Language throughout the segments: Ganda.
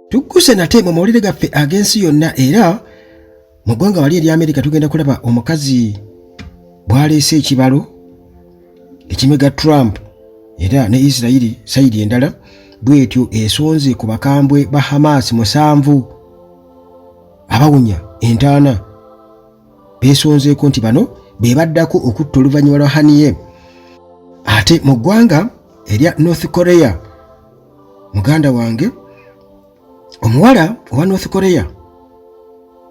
Tukkuse nate mu mawulire gaffe ag'ensi yonna era mu ggwanga wali eri Amerika tugenda kulaba omukazi bw'aleese ekibalo ekimega Trump era ne Isirairi sayidi endala bwetyo esonze ku bakambwe ba Hamas 7 abawunya entaana beesonzeeko nti bano be baddako okutta oluvannyuma lwa Haniyeh. Ate mu ggwanga erya North Korea muganda wange omuwala owa North Korea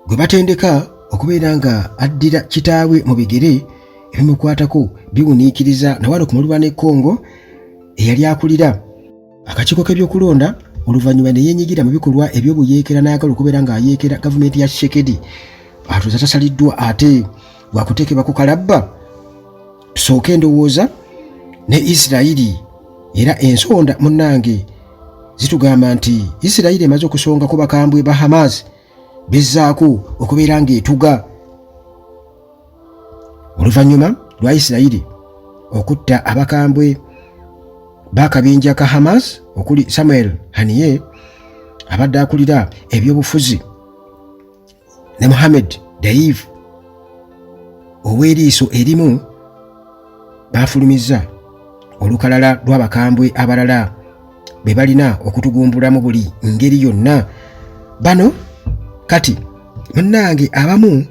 gwe batendeka okubeera nga addira kitaawe mu bigere ebimukwatako biwuniikiriza nawalo ku mulwa ne Congo eyali akulira akakiiko k'ebyokulonda oluvannyuma ne yeenyigira mu bikolwa eby'obuyeekera n'ayagala okubeera ng'ayeekera gavumenti ya Tshisekedi atuuza tasaliddwa ate wakuteekebwa ku kalabba. Tusooke endowooza ne Isirairi era ensonda munnange zitugamba nti Isirairi emaze okusonga ku bakambwe ba Hamas bezzaako okubeera ng'etuga oluvannyuma lwa Isirairi okutta abakambwe bakabinja ka Hamas okuli Samuel Haniyeh abadde akulira ebyobufuzi ne Mohammed Daif ow'eriiso erimu bafulumizza olukalala lw'abakambwe abalala be balina okutugumbulamu buli ngeri yonna. Bano kati munnange abamu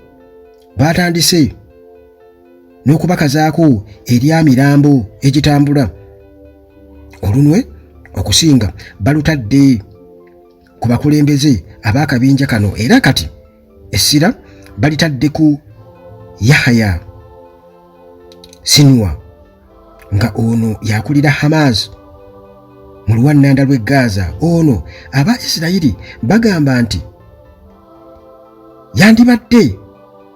batandise n'okubakazaako eryamirambo egitambula olunwe okusinga balutadde ku bakulembeze ab'akabinja kano era kati essira balitadde ku Yahya Sinwar nga ono yakulira Hamas mu luwannanda lw'e Gaza. Ono aba Isirairi bagamba nti yandibadde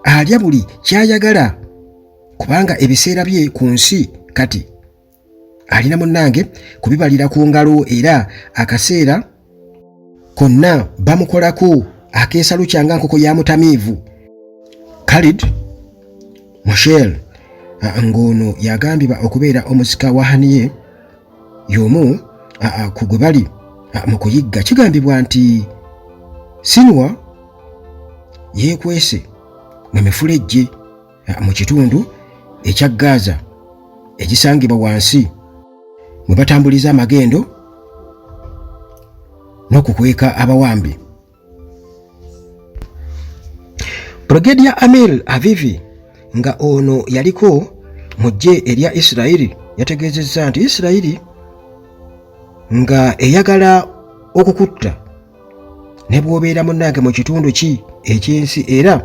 alya buli kyayagala kubanga ebiseera bye ku nsi kati alina munnange kubibalira ku ngalo era akaseera konna bamukolako akeesalo kyanga nkoko ya mutamiivu. Khalid Moshel ng'ono yagambibwa okubeera omusika wa Haniyeh y'omu ku gwe bali mu kuyigga. Kigambibwa nti Sinwar yeekwese mu mifulejje mu kitundu ekya Gaza egisangibwa wansi mwe batambuliza amagendo n'okukweka abawambi. Brigadier Amir Avivi nga ono yaliko mu ggye erya Isirairi yategeezezza nti Isirairi nga eyagala okukutta ne bw'obeera munnange mu kitundu ki eky'ensi era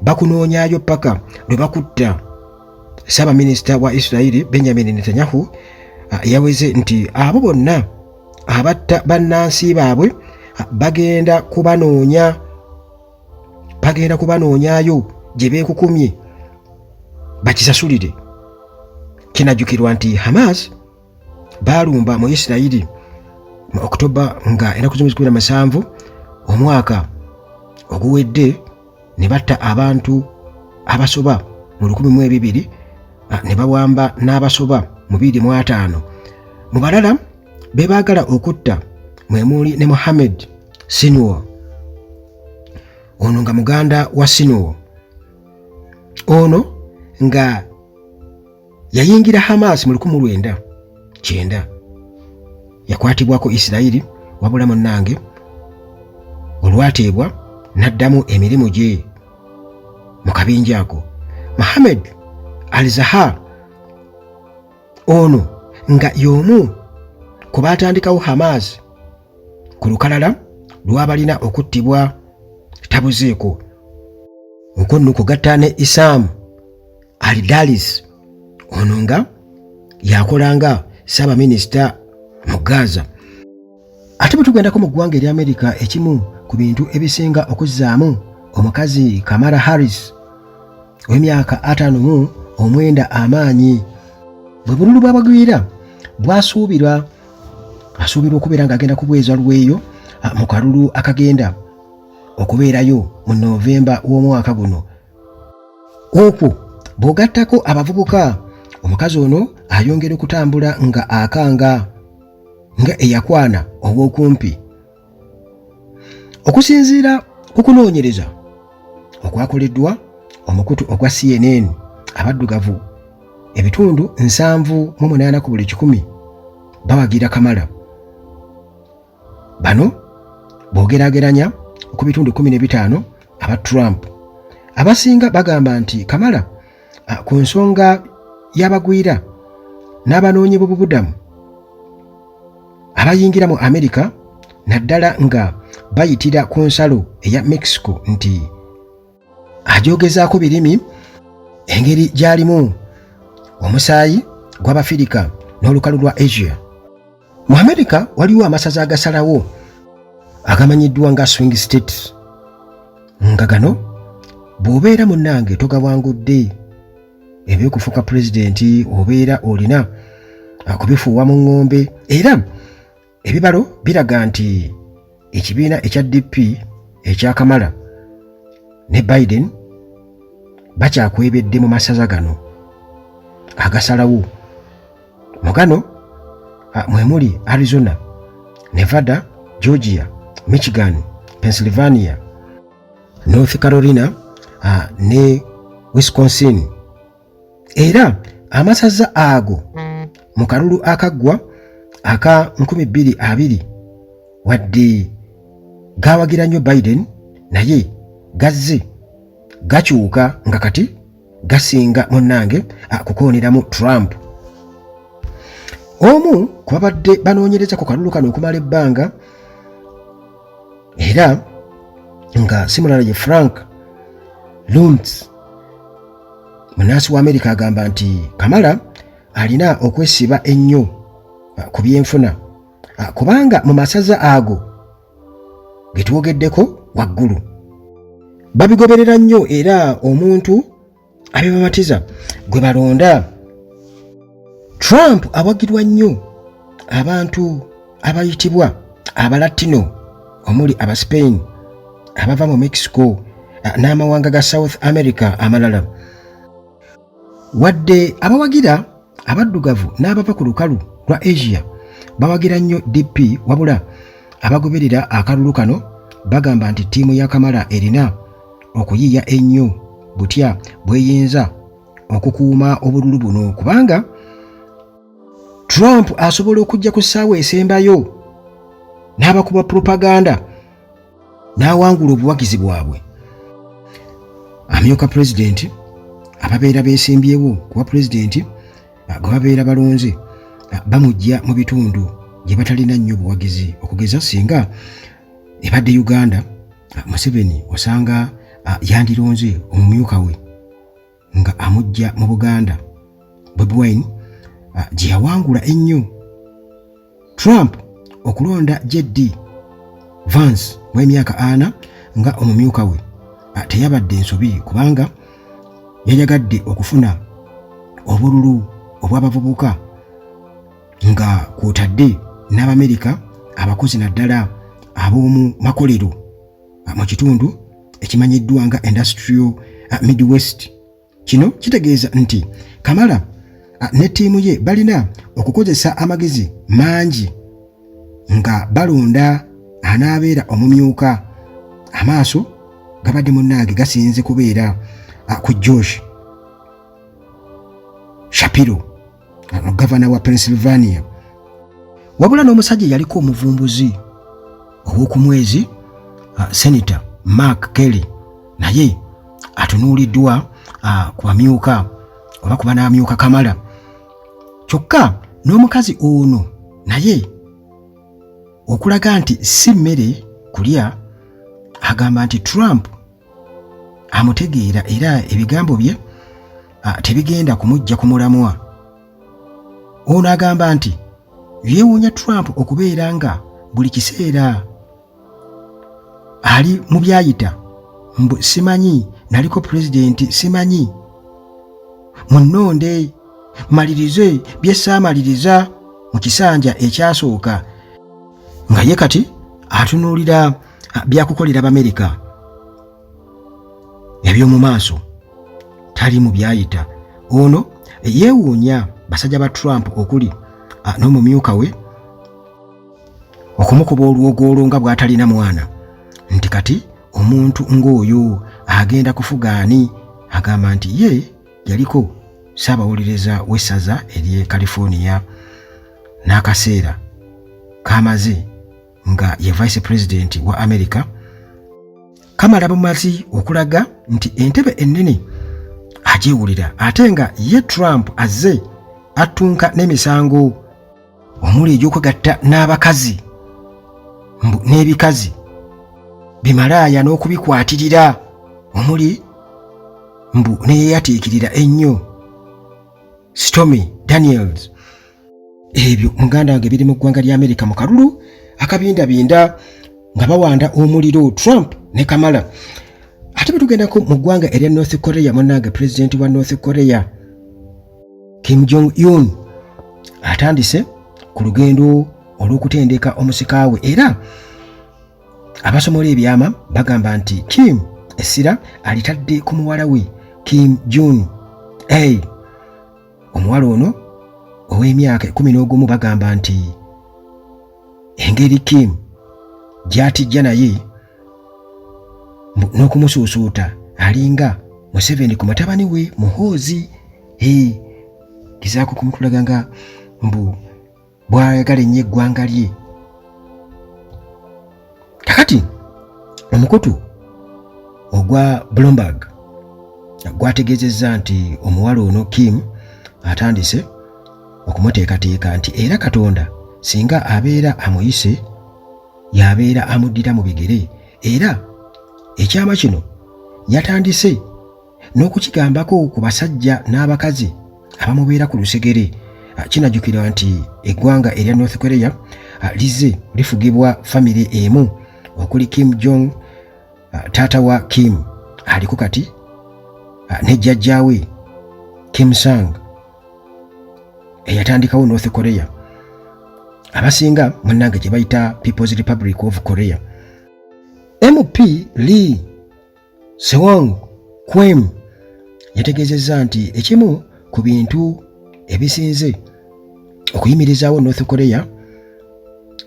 bakunoonyaayo paka lwe bakutta Ssaabaminisita wa Isirairi Benjamin Netanyahu yaweze nti abo bonna abatta bannansi baabwe bagenda kubanoonyaayo gye beekukumye bakisasulire. Kinajjukirwa nti Hamas baalumba mu Isirairi mu Oktoba nga ennaku 17 omwaka oguwedde ne batta abantu abasoba mu 1200 ne bawamba n'abasoba mu 25. Mu balala be baagala okutta mwe muli ne Mohammed Sinwar ono nga muganda wa Sinwar. Ono nga yayingira Hamas mu 1909 yakwatibwako Isirairi wabula munnange olwateebwa n'addamu emirimu gye mu kabinja ako. Mohammed al-Zahar ono nga y'omu ku baatandikawo Hamas ku lukalala lw'abalina okuttibwa tabuzeeko okwo nno kugatta ne Isam al-Dalis ono nga yakolanga Ssaabaminisita mu Gaza. Ate bwe tugendako mu ggwanga erya Amerika ekimu ku bintu ebisinga okuzzaamu omukazi Kamala Harris ow'emyaka 59 amaanyi bwe bululu bw'abagwira bwasuubirwa okubeera ng'agenda kubweza lweyo mu kalulu akagenda okubeerayo mu Novemba w'omwaka guno. Okwo bw'ogattako abavubuka omukazi ono ayongera okutambula nga akanga nga eyakwana obwokumpi Okusinziira ku kunoonyereza okwakoleddwa omukutu ogwa CNN, abaddugavu ebitundu 78 ku buli 100 bawagira Kamala. Bano boogerageranya ku bitundu 15 aba Trump. Abasinga bagamba nti Kamala ku nsonga y'abagwira n'abanoonyi b'obubudamu abayingira mu Amerika, naddala nga bayitira ku nsalo eya Mexico, nti ajogezaako birimi engeri gy'alimu omusaayi gw'Abafirika n'olukalu lwa Asia. Mu Amerika waliwo amasaza agasalawo agamanyiddwa nga swing states, nga gano bw'obeera munnange togawangudde eby'okufuuka pulezidenti, obeera olina kubifuuwa mu ng'ombe. Era ebibalo biraga nti ekibiina ekya DP ekya Kamala ne Biden bakyakwebedde mu masaza gano agasalawo. Mu gano mwe muli Arizona, Nevada, Georgia, Michigan, Pennsylvania, North Carolina ne Wisconsin. Era amasaza ago mu kalulu akaggwa aka 2020 wadde gawagira nnyo Biden, naye gazze gakyuka nga kati gasinga munnange kukooneramu Trump. Omu ku babadde banoonyereza ku kalulu kano okumala ebbanga era nga si mulala ye Frank Luntz, munaasi wa Amerika, agamba nti Kamala alina okwesiba ennyo ku byenfuna, kubanga mu masaza ago ge twogeddeko waggulu babigoberera nnyo, era omuntu abibamatiza gwe balonda. Trump awagirwa nnyo abantu abayitibwa Abalatino, omuli aba Spain, abava mu Mexico n'amawanga ga South America amalala. Wadde abawagira abaddugavu n'abava ku lukalu lwa Asia bawagira nnyo DP, wabula abagoberera akalulu kano bagamba nti ttiimu ya Kamala erina okuyiiya ennyo butya bweyinza okukuuma obululu buno, kubanga Trump asobola okujja ku ssaawa esembayo n'abakuba propaganda n'awangula obuwagizi bwabwe. Amyuka pulezidenti ababeera beesimbyewo kuba pulezidenti gwe babeera balonze bamujja mu bitundu gye batalina nnyo buwagizi. Okugeza singa ebadde Uganda, Museveni osanga yandironze omumyuka we nga amujja mu Buganda, Bobi Wine gye yawangula ennyo. Trump okulonda JD Vance w'emyaka 4 nga omumyuka we teyabadde nsobi, kubanga yayagadde okufuna obululu obw'abavubuka nga kwotadde n'Abamerika abakozi naddala ab'omu makolero mu kitundu ekimanyiddwa nga Industrial Midwest. Kino kitegeeza nti Kamala ne ttiimu ye balina okukozesa amagezi mangi nga balonda anaabeera omumyuka. Amaaso gabadde munnange gasinze kubeera ku Josh Shapiro, gavana wa Pennsylvania, wabula n'omusajja yaliko omuvumbuzi ow'oku mwezi Senator Mark Kelly, naye atunuuliddwa ku bamyuka oba kuba n'amyuka Kamala. Kyokka n'omukazi ono naye okulaga nti si mmere kulya, agamba nti Trump amutegeera era ebigambo bye tebigenda kumujja ku mulamwa. Ono agamba nti yeewuunya Trump okubeera nga buli kiseera ali mu byayita mbu simanyi naliko pulezidenti, simanyi munnonde malirize bye saamaliriza mu kisanja ekyasooka, nga ye kati atunuulira byakukolera Abamerika eby'omu maaso, tali mu byayita. Ono yeewuunya basajja ba Trump okuli n'omumyuka we okumukuba olwogolo nga bw'atalina mwana, nti kati omuntu ng'oyo agenda kufuga ani? Agamba nti ye yaliko ssaabawuliriza w'essaza ery'e California n'akaseera kamaze nga ye vice president wa America kamala bumazi okulaga nti entebe ennene agyewulira ate nga ye Trump azze attunka n'emisango omuli egy'okwegatta n'abakazi n'ebikazi bimalaaya n'okubikwatirira omuli neyeyatiikirira ennyo Stormy Daniels. Ebyo muganda wange biri mu ggwanga lya America mu kalulu akabindabinda nga bawanda omuliro Trump ne Kamala. Ate betugendako mu ggwanga erya North Korea, munnange president wa North Korea Kim Jong-un atandise ku lugendo olw'okutendeka omusikaawe era abasomola ebyama bagamba nti Kim essira alitadde ku muwala we Kim Jong omuwala ono ow'emyaka 11 bagamba nti engeri Kim gy'atijja naye n'okumusuusuuta alinga Museveni ku mutabani we Muhoozi. Kizaako kumutulaga nga bw'ayagala ennyo eggwanga lye. Kakati omukutu ogwa Bloomberg gwategeezezza nti omuwala ono Kim atandise okumuteekateeka nti era Katonda singa abeera amuyise yabeera amuddira mu bigere, era ekyama kino yatandise n'okukigambako ku basajja n'abakazi abamubeera ku lusegere. Kinajjukirwa nti eggwanga erya North Korea lizze lifugibwa famire emu okuli Kim Jong, taata wa Kim aliko kati ne jjajjaawe Kim Sang eyatandikawo North Korea abasinga munnange gye bayita People's Republic of Korea. MP Lee Sewong Kwem yategeezezza nti ekimu ku bintu ebisinze okuyimirizaawo North Korea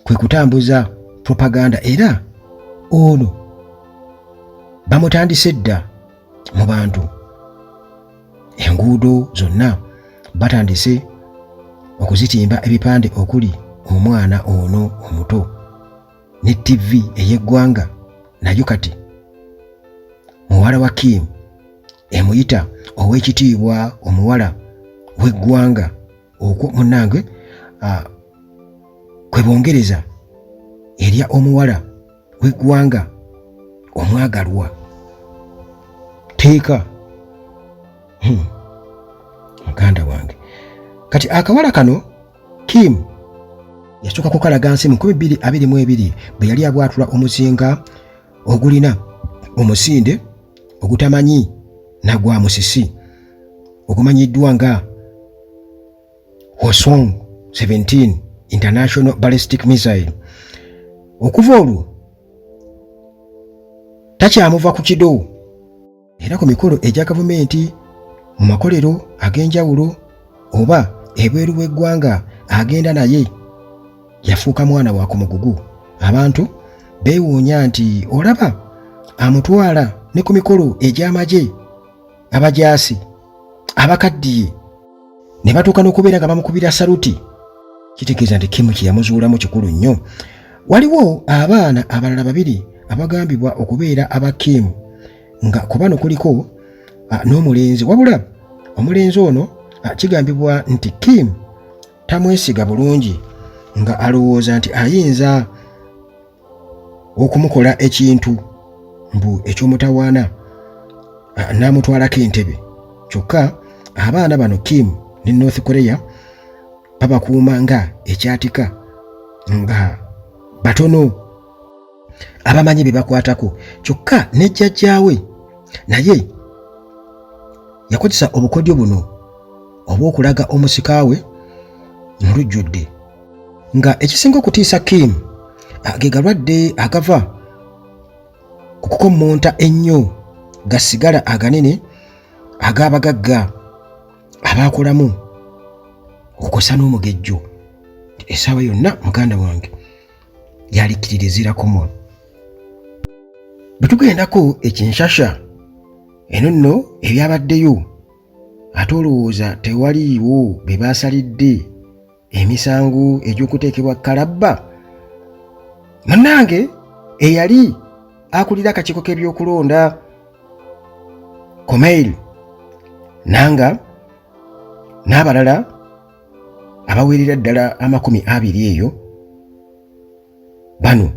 kwe kutambuza propaganda, era ono bamutandise dda mu bantu. Enguudo zonna batandise okuzitimba ebipande okuli omwana ono omuto, ne TV ey'eggwanga nayo kati muwala wa Kim emuyita ow'ekitiibwa omuwala w'eggwanga. Okwo munnange kwe bongereza erya omuwala w'eggwanga omwagalwa. Teeka muganda wange. Kati akawala kano Kim yasooka kukalaga nsi mu 2022 bwe yali abwatula omuzinga ogulina omusinde ogutamanyi nagwa musisi ogumanyiddwa nga Hwasong 17 International Ballistic Missile. Okuva olwo takyamuva ku kido, era ku mikolo egya gavumenti mu makolero ag'enjawulo oba ebweru w'eggwanga agenda naye yafuuka mwana wa ku mugugu. Abantu beewuunya nti olaba amutwala ne ku mikolo egy'amagye abajaasi abakaddiye ne batuuka n'okubeera nga bamukubira saluti. Kitegeeza nti Kim kye yamuzuulamu kikulu nnyo. Waliwo abaana abalala 2 abagambibwa okubeera aba Kim nga ku bano kuliko n'omulenzi, wabula omulenzi ono kigambibwa nti Kim tamwesiga bulungi nga alowooza nti ayinza okumukola ekintu eky'omutawaana n'amutwalako entebe. Kyokka abaana bano Kim ne North Korea babakuuma nga ekyatika, nga batono abamanyi bye bakwatako. Kyokka ne jjajjaawe naye yakozesa obukodyo buno obw'okulaga omusikaawe mu lujjudde, nga ekisinga okutiisa Kim ge galwadde agava ku kukommonta ennyo gasigala aganene ag'abagagga abaakolamu okukosa n'omugejjo. Essaawa yonna muganda wange yalikiririzira kumwa. bwetugendako ekinshasha eno nno ebyabaddeyo ate olowooza tewaliiwo be baasalidde emisango egy'okuteekebwa kalabba. Munnange eyali akulira akakiiko k'ebyokulonda Komeil nanga n'abalala abawerera ddala 20 eyo bano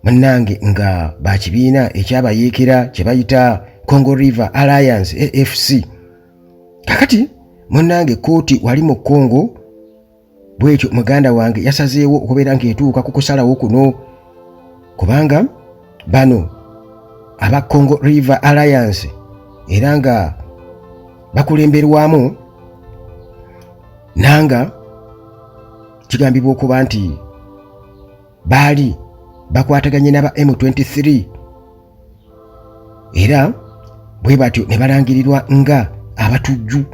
munnange nga bakibiina ekyabayeekera kye bayita Congo River Alliance AFC. Kakati munnange kooti wali mu Congo bwekyo muganda wange yasazeewo okubeera ng'etuuka ku kusalawo kuno kubanga bano aba Congo River Alliance era nga bakulemberwamu nanga kigambibwa okuba nti baali bakwataganye n'aba M23 era bwe batyo ne balangirirwa nga abatujju.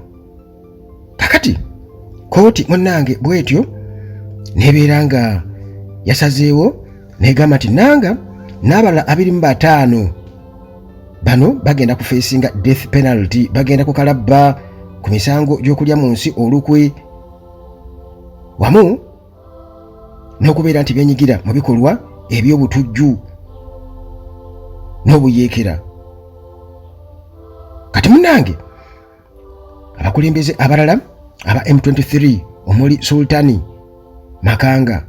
Kakati kooti munnange bwetyo nebeera nga yasazeewo negamba nti nanga n'abalala 25 bano bagenda kufeesinga death penalty, bagenda kukalabba ku misango gy'okulya mu nsi olukwe wamu n'okubeera nti byenyigira mu bikolwa eby'obutujju n'obuyeekera. Kati munnange abakulembeze abalala aba M23 omuli Sultani Makanga,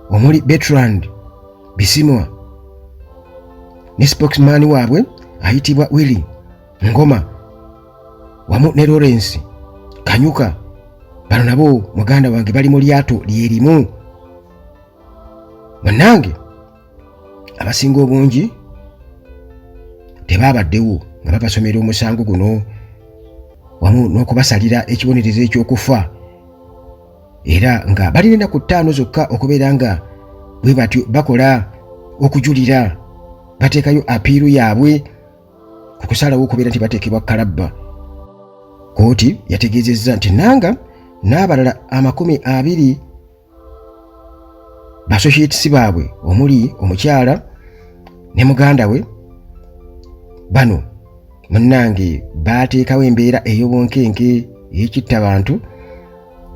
omuli Bertrand Bisimwa ne spokesman waabwe ayitibwa Willy Ngoma wamu ne Lawrence Kanyuka, bano nabo muganda wange bali mu lyato lyerimu. Munnange abasinga obungi tebaabaddewo nga babasomera omusango guno wamu n'okubasalira ekibonerezo ekyokufa era nga balina ennaku 5 zokka okubeera nga bwe batyo bakola okujulira bateekayo apiiru yaabwe ku kusalawo okubeera nti bateekebwa kalabba. Kooti yategeezezza nti nanga n'abalala 20 basosiyetisi baabwe omuli omukyala ne muganda we bano munnange baateekawo embeera ey'obunkenke ey'ekittabantu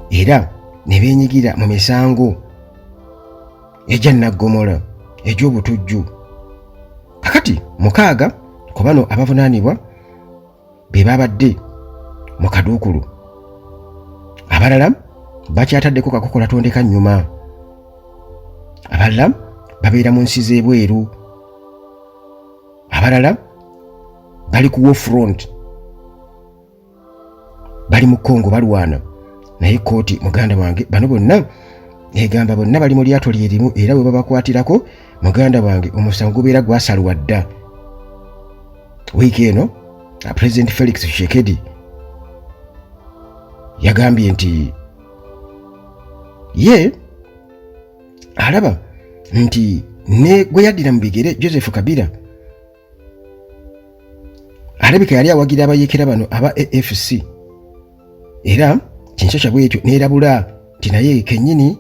era ne beenyigira mu misango egya naggomola egy'obutujju. Kakati 6 ku bano abavunaanibwa be babadde mu kaduukulu, abalala bakyataddeko kakokola tondeka nnyuma, abalala babeera mu nsi z'ebweru, abalala bali ku war front, bali mu Congo balwana. Naye kooti muganda wange bano bonna egamba bonna bali mu lyato lyerimu era bwe babakwatirako muganda wange omusango gubeera gwasalwa dda. Wiiki eno President Felix Tshisekedi yagambye nti ye alaba nti ne gwe yaddira mu bigere Joseph Kabila alabika yali awagira abayeekera bano aba AFC era kinshasha bwekyo neerabula nti naye kennyini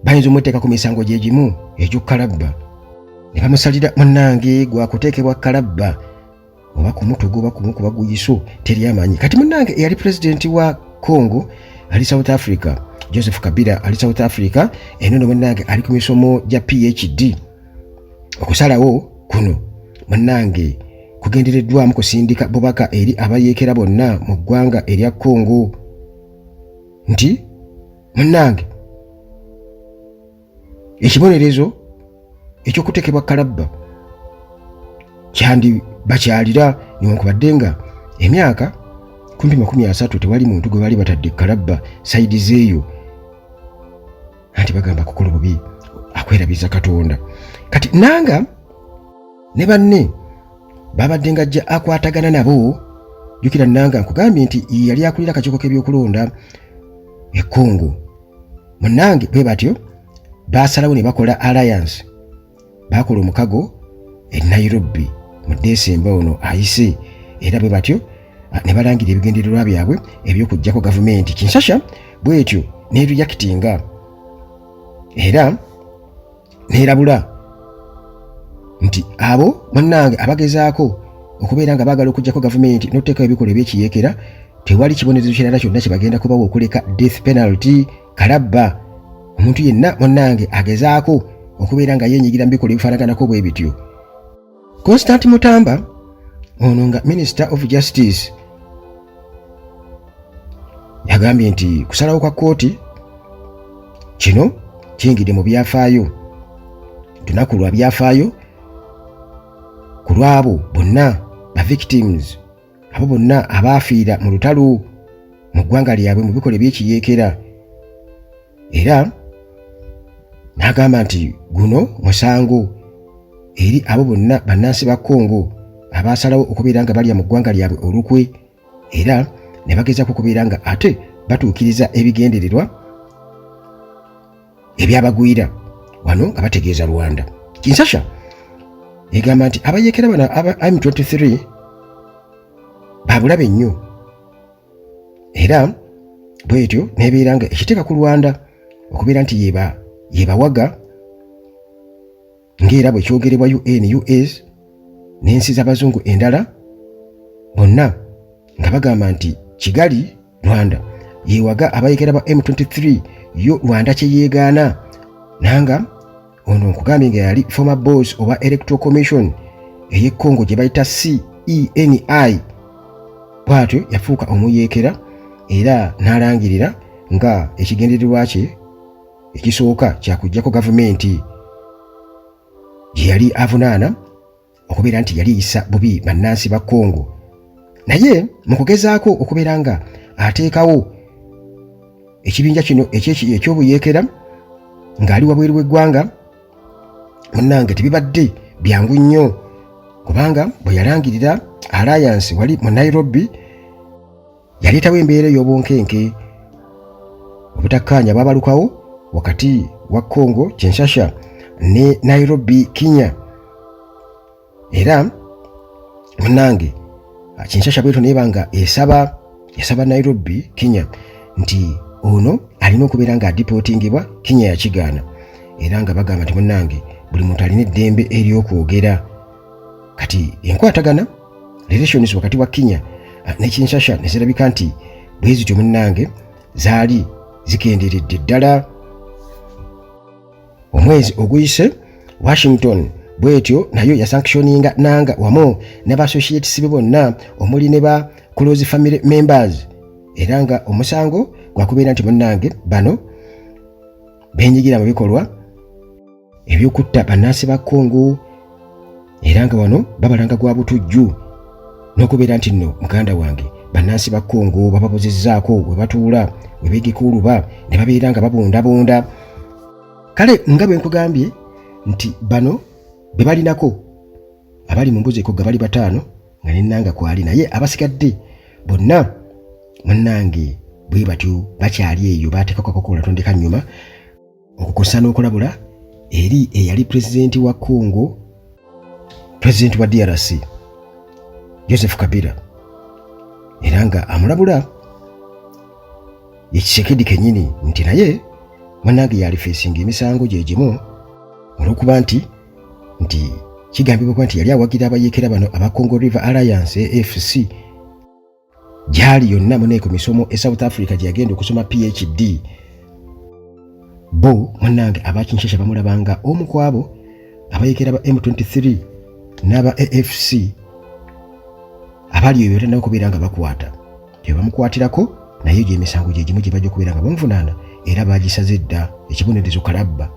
bayinza omweteeka ku misango gye gimu egy'okukalabba ne bamusalira munnange gwakuteekebwa kalabba oba ku mutugo oba kumukuba guyiso teri amanyi. Kati munnange eyali pulezidenti wa Congo ali South Africa, Joseph Kabila ali South Africa, eno munnange ali ku misomo gya PhD. Okusalawo kuno munnange kugendereddwamu kusindika bubaka eri abayeekera bonna mu ggwanga erya Congo nti munnange ekibonerezo ekyokuteekebwa kalabba kyandi bakyalira newankubadde nga emyaka 30 tewali muntu gwe bali batadde kalabba saidi zeeyo anti bagamba kukola bubi akwerabiza Katonda. Kati nanga ne banne babadde ngajja akwatagana nabo. Jukira nanga nkugambye nti yali akulira akakiiko k'ebyokulonda e Congo. Munnange bwe batyo basalawo ne bakola alliance, bakola omukago e Nairobi mu Desemba ono ayise era bwe batyo ne balangira ebigendererwa byabwe eby'okuggyako gavumenti Kinshasa bwetyo ne reactinga era neerabula nti abo munnange abagezaako okubeera nga baagala okugyako gavumenti n'oteekawo ebikolwa ebyekiyeekera tewali kibonerezo kirala kyonna kye bagenda kubawa okuleka death penalty. Kalabba omuntu yenna munnange agezaako okubeera nga yeenyigira mu bikolwa ebifaanaganako bwe bityo. Constant Mutamba ono nga Minister of Justice yagambye nti kusalawo kwa kkooti kino kiyingidde mu byafaayo, lunaku lwa byafaayo ku lwabo bonna ba victims, abo bonna abaafiira mu lutalo mu ggwanga lyabwe mu bikolwa ebyekiyeekera. Era n'agamba nti guno musango eri abo bonna bannansi ba Congo abaasalawo okubeera nga balya mu ggwanga lyabwe olukwe, era ne bagezaako okubeera nga ate batuukiriza ebigendererwa ebyabagwira wano nga bategeeza Rwanda. Kinshasa egamba nti abayeekera bano aba M23 babulabe nnyo, era bwetyo nebeera nga ekiteeka ku Rwanda okubeera nti yebawaga ng'era bwe kyogerebwa UN, US n'ensi z'abazungu endala bonna nga bagamba nti Kigali Rwanda yewaga abayeekera ba M23 yo Rwanda kye yeegaana. Nanga ono nkugambye nga yali former boss oba Electoral Commission ey'e Congo gye bayita CENI, bw'atyo yafuuka omuyeekera era n'alangirira nga ekigendererwa kye ekisooka kyakuggyako gavumenti gye yali avunaana okubeera nti yaliyisa bubi bannansi ba Congo. Naye mu kugezaako okubeera nga ateekawo ekibinja kino eky'obuyeekera ng'ali wabweru w'eggwanga, munnange tebibadde byangu nnyo, kubanga bwe yalangirira Alliance wali mu Nairobi yaleetawo embeera ey'obunkenke, obutakkaanya bwabalukawo wakati wa Congo Kinshasa ne Nairobi Kenya. Era munnange Kinshasa bwetyo neeba nga esaba Nairobi Kenya nti ono alina okubeera nga adipotingibwa, Kenya yakigaana, era nga bagamba nti munnange buli muntu alina eddembe ery'okwogera. Kati enkwatagana relations wakati wa Kenya ne Kinshasa ne zirabika nti bwe zityo munnange zaali zikenderedde ddala. Omwezi oguyise Washington bwetyo nayo yasanctioninga nanga wamu n'abassociates be bonna omuli ne ba close family members, era nga omusango gwakubeera nti munnange bano benyigira mu bikolwa ebyokutta bannansi ba Congo, era nga wano babalanga gwa butujju n'okubeera nti nno muganda wange bannansi ba Congo bababuzizzaako we batuula we beegekuluba ne babeera nga babundabunda. Kale nga bwe nkugambye nti bano be balinako abali mu mbuzi ekogga bali bataano nga nennanga kwali, naye abasigadde bonna munnange bwe batyo bakyali eyo baateekako akakola tondeka nnyuma okukosa n'okulabula eri eyali pulezidenti wa Congo, pulezidenti wa DRC Joseph Kabila, era nga amulabula ye Tshisekedi kennyini nti naye munnange yali feesinga emisango gye gimu olw'okuba nti kigambibwa nti yali awagira abayeekera bano aba Congo River Alliance AFC gyali yonna muneeko misomo e South Africa gye yagenda okusoma PhD. Bo munnange aba Kinshasa bamulabanga omu ku abo abayeekera ba M23 n'aba AFC abali eyo batandika okubeera nga bakwata gye bamukwatirako, naye gye emisango gye gimu gye bajja okubeera nga bamuvunaana, era baagisaze dda ekibonerezo kalabba.